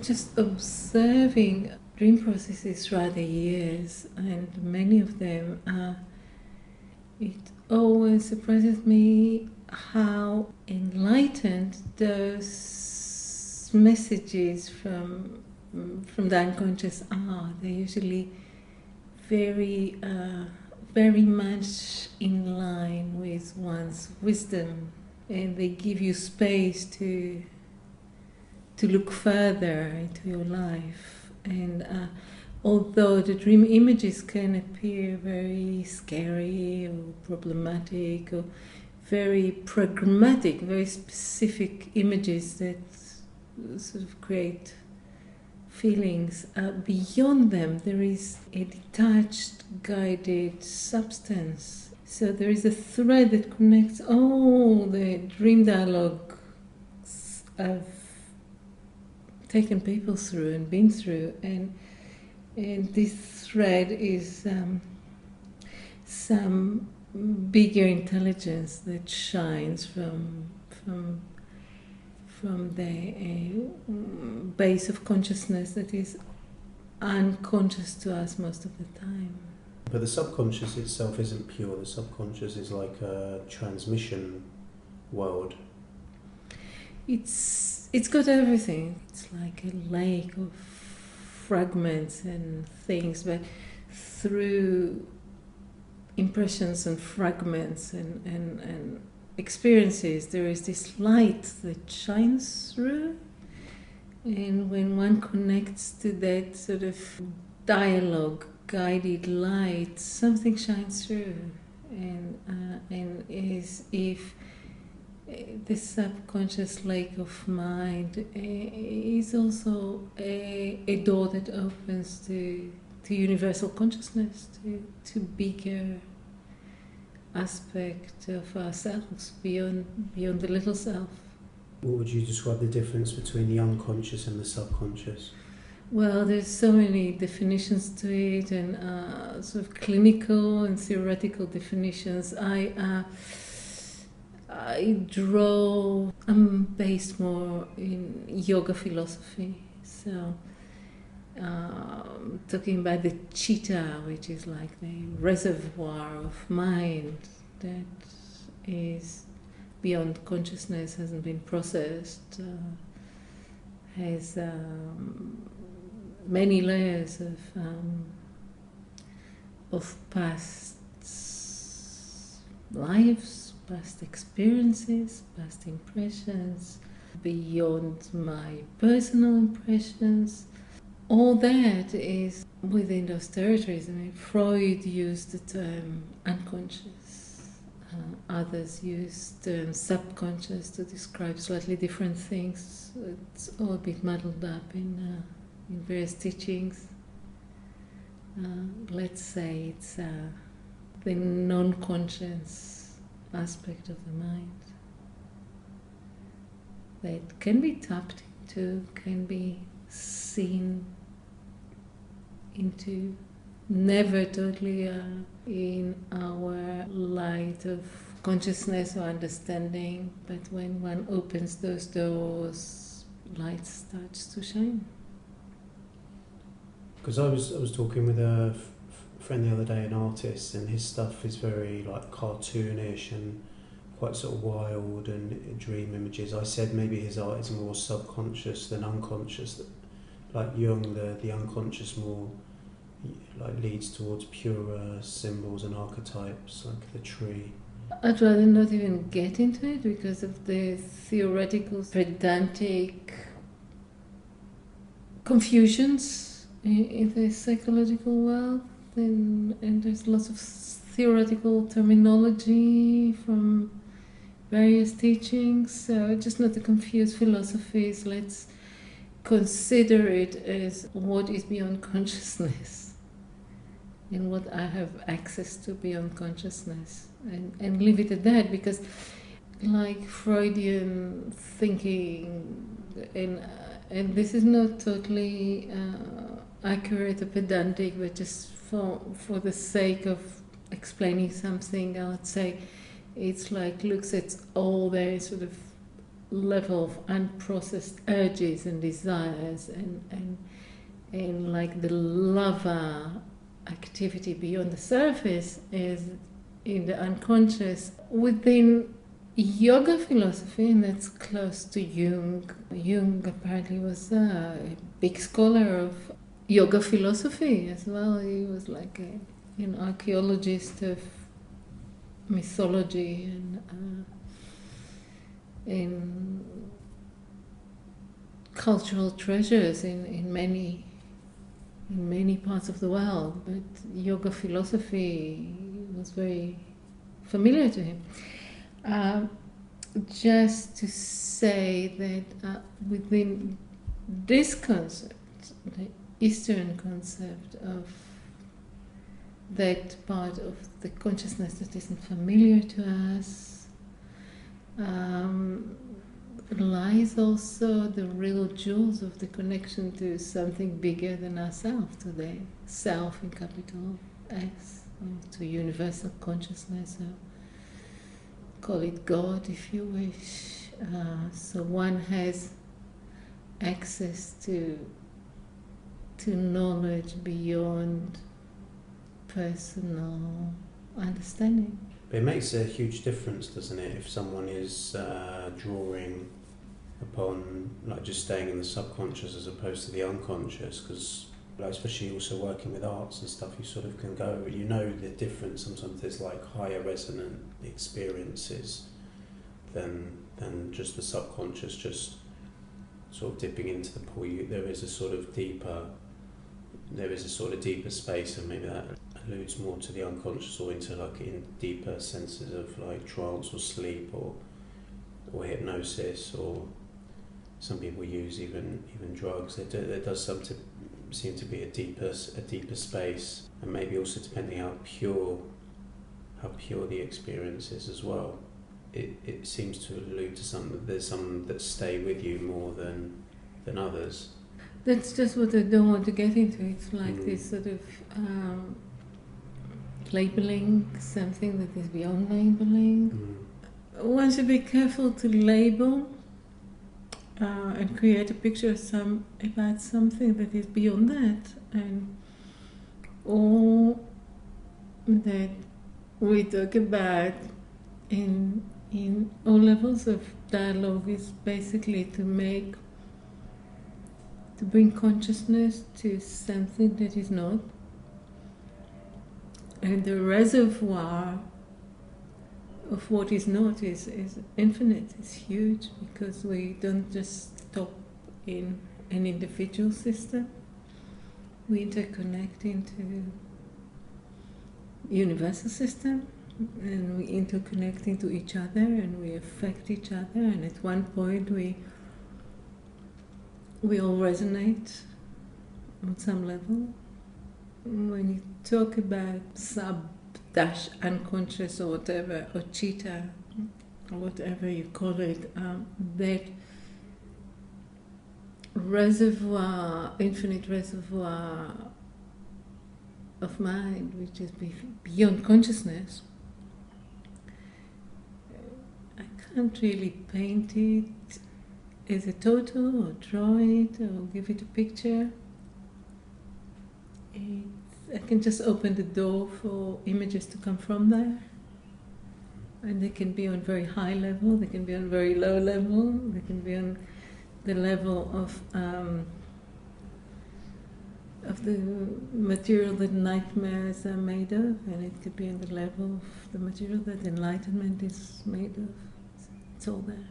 just observing dream processes throughout the years, and many of them, it always surprises me how enlightened those messages from the unconscious are. They're usually very, very much in line with one's wisdom, and they give you space to look further into your life. And although the dream images can appear very scary or problematic or very pragmatic, very specific images that sort of create feelings, beyond them there is a detached, guided substance. So there is a thread that connects all the dream dialogues I've taken people through and been through, and this thread is some bigger intelligence that shines from the base of consciousness that is unconscious to us most of the time. But the subconscious itself isn't pure. The subconscious is like a transmission world. It's got everything. It's like a lake of fragments and things, but through impressions and fragments and experiences, there is this light that shines through. And when one connects to that sort of dialogue, guided light, something shines through. And is if the subconscious lake of mind is also a door that opens to universal consciousness, to bigger aspect of ourselves beyond the little self. What would you describe the difference between the unconscious and the subconscious? Well, there's so many definitions to it, and sort of clinical and theoretical definitions. I'm based more in yoga philosophy, so talking about the chitta, which is like the reservoir of mind that is beyond consciousness, hasn't been processed, has many layers of past lives, past experiences, past impressions, beyond my personal impressions. All that is within those territories. I mean, Freud used the term unconscious. Others use the term subconscious to describe slightly different things. It's all a bit muddled up in various teachings. Let's say it's the non-conscious aspect of the mind that can be tapped into, can be seen into, never totally in our light of consciousness or understanding, but when one opens those doors, light starts to shine. Because I was talking with a friend the other day, an artist, and his stuff is very like cartoonish and quite sort of wild and dream images. I said maybe his art is more subconscious than unconscious. Like Jung, the unconscious more like leads towards purer symbols and archetypes, like the tree. I'd rather not even get into it because of the theoretical, pedantic confusions in the psychological world, and there's lots of theoretical terminology from various teachings, so just not to confuse philosophies. Let's consider it as what is beyond consciousness and what I have access to beyond consciousness, and leave it at that, because like Freudian thinking, and this is not totally accurate or pedantic, but just for the sake of explaining something, I would say it's like looks at all the sort of level of unprocessed urges and desires, and like the lava activity beyond the surface is in the unconscious. Within yoga philosophy, and that's close to Jung. Jung apparently was a big scholar of yoga philosophy as well. He was like an archaeologist of mythology and in cultural treasures in many parts of the world. But yoga philosophy was very familiar to him. Just to say that within this concept, the Eastern concept of that part of the consciousness that isn't familiar to us, lies also the real jewels of the connection to something bigger than ourselves, to the self in capital S, or to universal consciousness, or call it God if you wish. So one has access to knowledge beyond personal understanding. But it makes a huge difference, doesn't it, if someone is drawing upon, like, just staying in the subconscious as opposed to the unconscious, because especially also working with arts and stuff, you sort of can go, you know the difference. Sometimes there's like higher resonant experiences than just the subconscious, just sort of dipping into the pool. There is a sort of deeper space, and maybe that alludes more to the unconscious, or into like in deeper senses of like trance or sleep or hypnosis, or some people use even drugs. There does seem to be a deeper space, and maybe also depending how pure the experience is as well. It seems to allude to there's some that stay with you more than others. That's just what I don't want to get into. It's like this sort of labeling something that is beyond labeling. One should be careful to label and create a picture about something that is beyond that, and all that we talk about in all levels of dialogue is basically to bring consciousness to something that is not, and the reservoir of what is not is infinite, is huge, because we don't just stop in an individual system. We interconnect into universal system, and we interconnect into each other, and we affect each other, and at one point we all resonate on some level. When you talk about unconscious or whatever, or cheetah, or whatever you call it, that reservoir, infinite reservoir of mind, which is beyond consciousness, I can't really paint it as a total, or draw it, or give it a picture. I can just open the door for images to come from there, and they can be on very high level, they can be on very low level, they can be on the level of the material that nightmares are made of, and it could be on the level of the material that enlightenment is made of. It's all there.